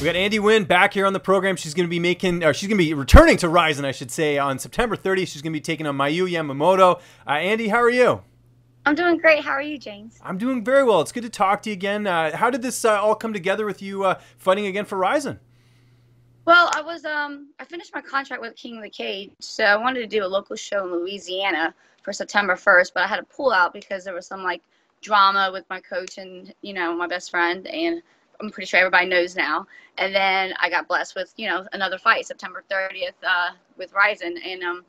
We got Andy Nguyen back here on the program. She's going to be she's going to be returning to Rizin, I should say, on September 30th. She's going to be taking on Mayu Yamamoto. Andy, how are you? I'm doing great. How are you, James? I'm doing very well. It's good to talk to you again. How did this all come together with you fighting again for Rizin? Well, I finished my contract with King of the Cage, so I wanted to do a local show in Louisiana for September 1st, but I had to pull out because there was some like drama with my coach and, my best friend, and I'm pretty sure everybody knows now. And then I got blessed with, another fight September 30th with Rizin, and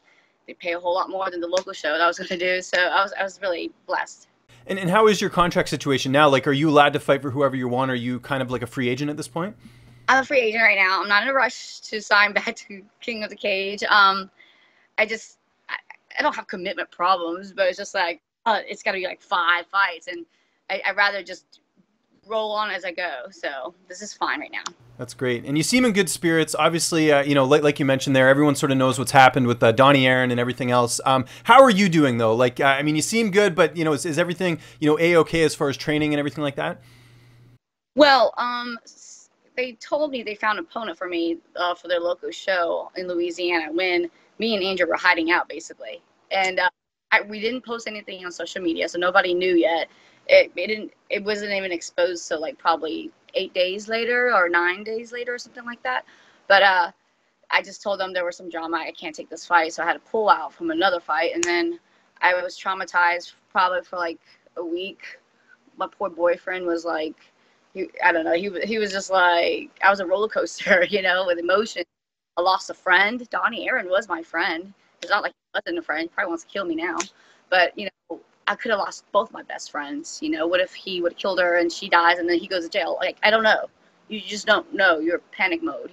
they pay a whole lot more than the local show that I was going to do, so I was really blessed. And how is your contract situation now? Like, are you allowed to fight for whoever you want? Or are you kind of like a free agent at this point? I'm a free agent right now. I'm not in a rush to sign back to King of the Cage. I don't have commitment problems, but it's just like, it's got to be like 5 fights, and I'd rather just roll on as I go. So this is fine right now. That's great. And you seem in good spirits. Obviously, like you mentioned there, everyone sort of knows what's happened with Donnie Aaron and everything else. How are you doing, though? Like, you seem good, but, is everything, A-okay as far as training and everything like that? Well, they told me they found an opponent for me for their local show in Louisiana when me and Andrew were hiding out, basically. And we didn't post anything on social media, so nobody knew yet. It wasn't even exposed till like probably 8 days later or 9 days later or something like that. But I just told them there was some drama. I can't take this fight, so I had to pull out from another fight. And then I was traumatized probably for like a week. My poor boyfriend was like, I don't know. He was just like, I was a roller coaster, with emotion. I lost a friend. Donnie Aaron was my friend. It's not like he wasn't a friend. He probably wants to kill me now. But, I could have lost both my best friends. What if he would have killed her and she dies and then he goes to jail? Like, I don't know. You just don't know. You're panic mode,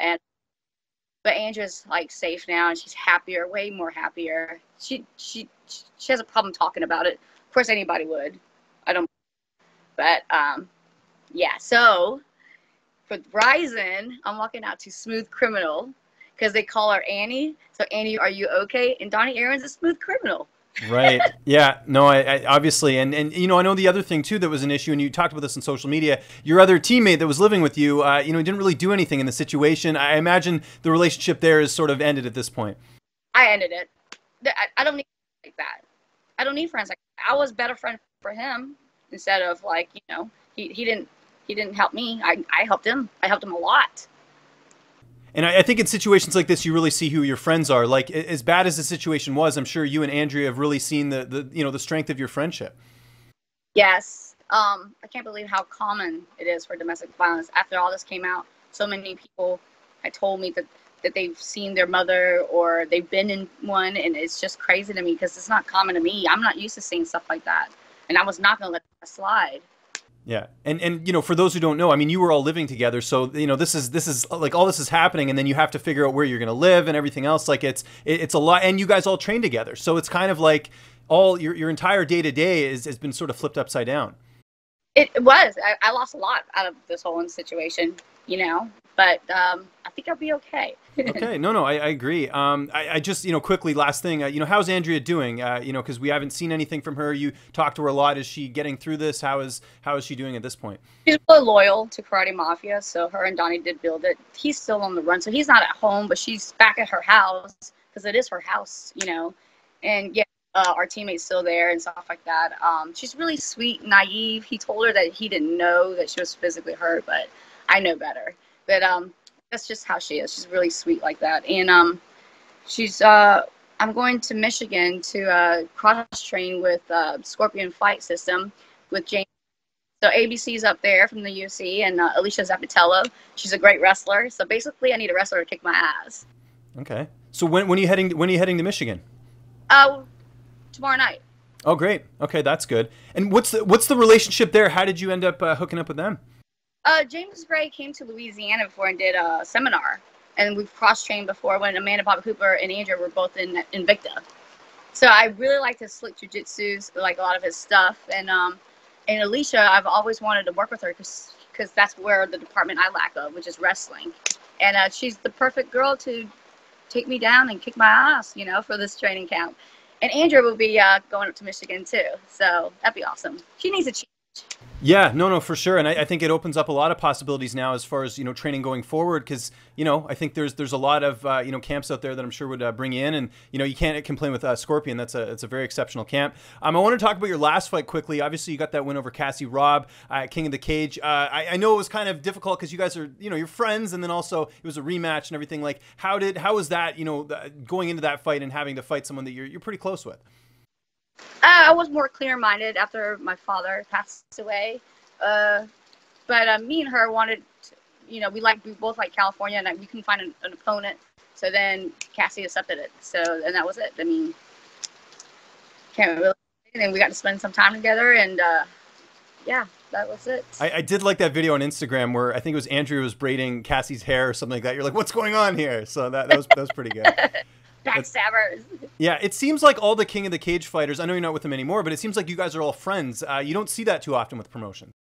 And but Andrea's like safe now, and she's happier, way more happier. She has a problem talking about it. Of course, anybody would. I don't. But yeah. So for Rizin, I'm walking out to Smooth Criminal because they call her Annie. So Annie, are you okay? And Donnie Aaron's a smooth criminal. Right. Yeah. No, I obviously. And I know the other thing too that was an issue, and you talked about this on social media, your other teammate that was living with you, didn't really do anything in the situation. I imagine the relationship there is sort of ended at this point. I ended it. I don't need like that. I don't need friends like that. I was a better friend for him instead of like, he didn't help me. I helped him. I helped him a lot. And I think in situations like this, you really see who your friends are. Like, as bad as the situation was, I'm sure you and Andrea have really seen the strength of your friendship. Yes. I can't believe how common it is for domestic violence. After all this came out, so many people had told me that they've seen their mother or they've been in one, and it's just crazy to me because it's not common to me. I'm not used to seeing stuff like that, and I was not going to let that slide. Yeah. And for those who don't know, you were all living together. So, this is like all this is happening, and then you have to figure out where you're going to live and everything else. Like it's a lot, and you guys all train together. So it's kind of like all your entire day to day has been sort of flipped upside down. It was. I lost a lot out of this whole situation, but I think I'll be okay. Okay. No, I agree. I just, quickly, last thing, how's Andrea doing? Because we haven't seen anything from her. You talk to her a lot. Is she getting through this? How is she doing at this point? She's really loyal to Karate Mafia, so her and Donnie did build it. He's still on the run, so he's not at home, but she's back at her house because it is her house, and yeah. Our teammate's still there and stuff like that. She's really sweet and naive. He told her that he didn't know that she was physically hurt, but I know better. But that's just how she is. She's really sweet like that. And I'm going to Michigan to cross-train with Scorpion Fight System with James. So ABC's up there from the UFC, and Alicia Zapatello. She's a great wrestler. So basically, I need a wrestler to kick my ass. Okay. So when are you heading to Michigan? Tomorrow night. Oh, great. Okay, that's good. And what's the relationship there? How did you end up hooking up with them? James Gray came to Louisiana before and did a seminar, and we've cross-trained before when Amanda Bobby Cooper and Andrew were both in Invicta. So I really like his slick jiu-jitsu, like a lot of his stuff. And Alicia, I've always wanted to work with her because that's where the department I lack of, which is wrestling. And she's the perfect girl to take me down and kick my ass, for this training camp. And Andrea will be going up to Michigan too, so that'd be awesome. She needs a change. Yeah, no, for sure, and I think it opens up a lot of possibilities now as far as training going forward. Because I think there's a lot of camps out there that I'm sure would bring you in, and you can't complain with Scorpion. It's a very exceptional camp. I want to talk about your last fight quickly. Obviously, you got that win over Cassie Robb, King of the Cage. I know it was kind of difficult because you guys are you're friends, and then also it was a rematch and everything. Like how was that going into that fight and having to fight someone that you're pretty close with? I was more clear-minded after my father passed away, but me and her wanted, we both like California, and we couldn't find an opponent. So then Cassie accepted it. So and that was it. I mean, can't really. And we got to spend some time together, and yeah, that was it. I did like that video on Instagram where I think it was Andrew was braiding Cassie's hair or something like that. You're like, what's going on here? So that was pretty good. Backstabbers. Yeah, it seems like all the King of the Cage fighters, I know you're not with them anymore, but it seems like you guys are all friends. You don't see that too often with promotion.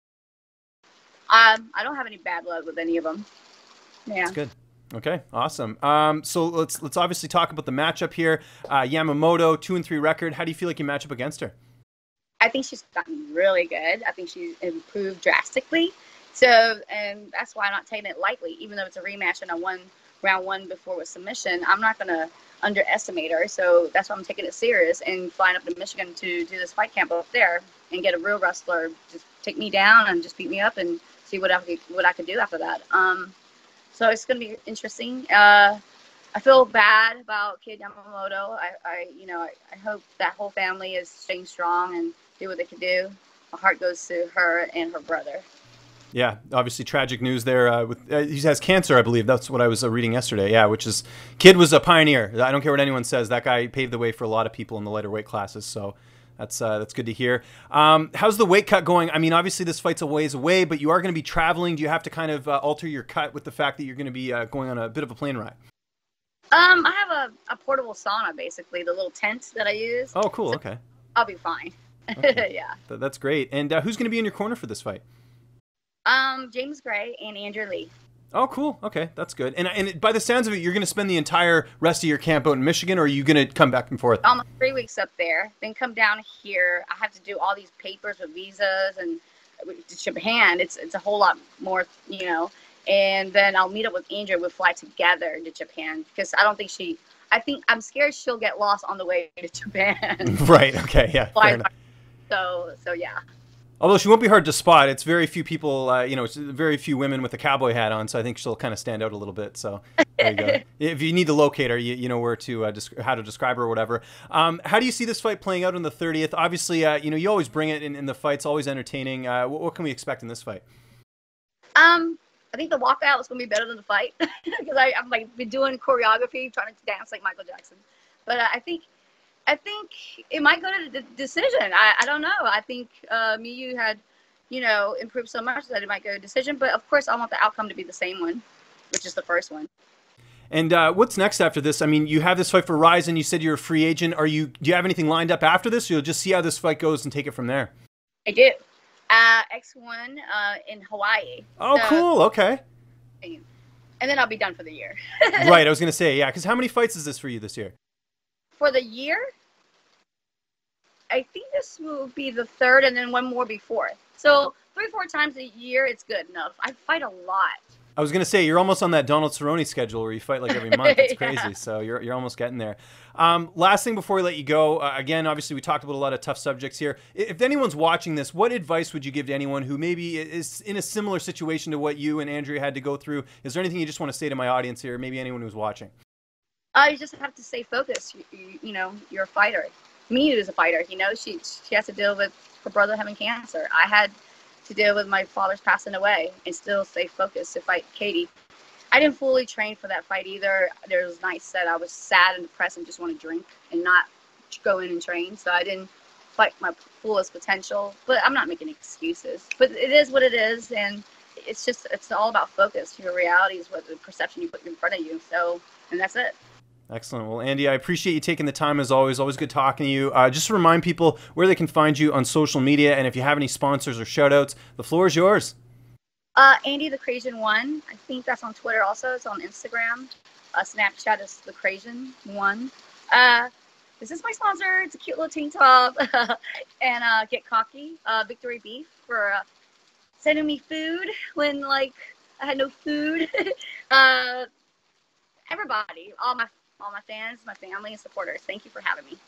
I don't have any bad blood with any of them. Yeah. That's good. Okay, awesome. So let's obviously talk about the matchup here. Yamamoto, 2-3 record. How do you feel like you match up against her? I think she's gotten really good. I think she's improved drastically. So, and that's why I'm not taking it lightly, even though it's a rematch and I won round one before with submission. I'm not going to underestimate her. So that's why I'm taking it serious and flying up to Michigan to do this fight camp up there and get a real wrestler, just take me down and just beat me up and see what I could do after that. So it's going to be interesting. I feel bad about Kid Yamamoto. I hope that whole family is staying strong and do what they can do. My heart goes to her and her brother. Yeah, obviously tragic news there. He has cancer, I believe. That's what I was reading yesterday. Yeah, Kid was a pioneer. I don't care what anyone says. That guy paved the way for a lot of people in the lighter weight classes. So that's good to hear. How's the weight cut going? I mean, obviously this fight's a ways away, but you are going to be traveling. Do you have to kind of alter your cut with the fact that you're going to be going on a bit of a plane ride? I have a portable sauna, basically, the little tent that I use. Oh, cool. So okay. I'll be fine. Okay. Yeah. That's great. And who's going to be in your corner for this fight? James Gray and Andrew Lee. Oh, cool. Okay, that's good. And by the sounds of it, you're going to spend the entire rest of your camp out in Michigan, or are you going to come back and forth? Almost 3 weeks up there, then come down here. I have to do all these papers with visas and to Japan. It's a whole lot more, And then I'll meet up with Andrew. We'll fly together to Japan because I'm scared she'll get lost on the way to Japan. Right. Okay. Yeah. Fair enough. So yeah. Although she won't be hard to spot, it's very few people, it's very few women with a cowboy hat on, so I think she'll kind of stand out a little bit. So there you go. If you need to locate her, you know where to how to describe her or whatever. How do you see this fight playing out on the 30th? Obviously, you always bring it in the fights, always entertaining. What can we expect in this fight? I think the walkout is going to be better than the fight because I'm been doing choreography, trying to dance like Michael Jackson. But I think it might go to the decision. I don't know. I think Miyu had, improved so much that it might go to decision. But of course, I want the outcome to be the same one, which is the first one. And what's next after this? I mean, you have this fight for Rizin. You said you're a free agent. Do you have anything lined up after this? Or you'll just see how this fight goes and take it from there? I do. X1 in Hawaii. Oh, so, cool. Okay. And then I'll be done for the year. Right. I was going to say, yeah, because how many fights is this for you this year? For the year, I think this will be the third and then one more before. So 3-4 times a year, it's good enough. I fight a lot. I was going to say, you're almost on that Donald Cerrone schedule where you fight like every month. It's crazy. Yeah. So you're almost getting there. Last thing before we let you go, again, obviously we talked about a lot of tough subjects here. If anyone's watching this, what advice would you give to anyone who maybe is in a similar situation to what you and Andrea had to go through? Is there anything you just want to say to my audience here, maybe anyone who's watching? You just have to stay focused. You're a fighter. Miyu is a fighter. She has to deal with her brother having cancer. I had to deal with my father's passing away and still stay focused to fight Katie. I didn't fully train for that fight either. There was nights that I was sad and depressed and just want to drink and not go in and train. So I didn't fight my fullest potential. But I'm not making excuses. But it is what it is, and it's all about focus. Your reality is what the perception you put in front of you. So, and that's it. Excellent. Well, Andy, I appreciate you taking the time as always. Always good talking to you. Just to remind people where they can find you on social media, and if you have any sponsors or shout-outs, the floor is yours. Andy the Crazian 1. I think that's on Twitter also. It's on Instagram. Snapchat is the Crazian 1. This is my sponsor. It's a cute little tank top. And Get Cocky, Victory Beef for sending me food when like I had no food. uh, everybody, all my fans, my family, and supporters. Thank you for having me.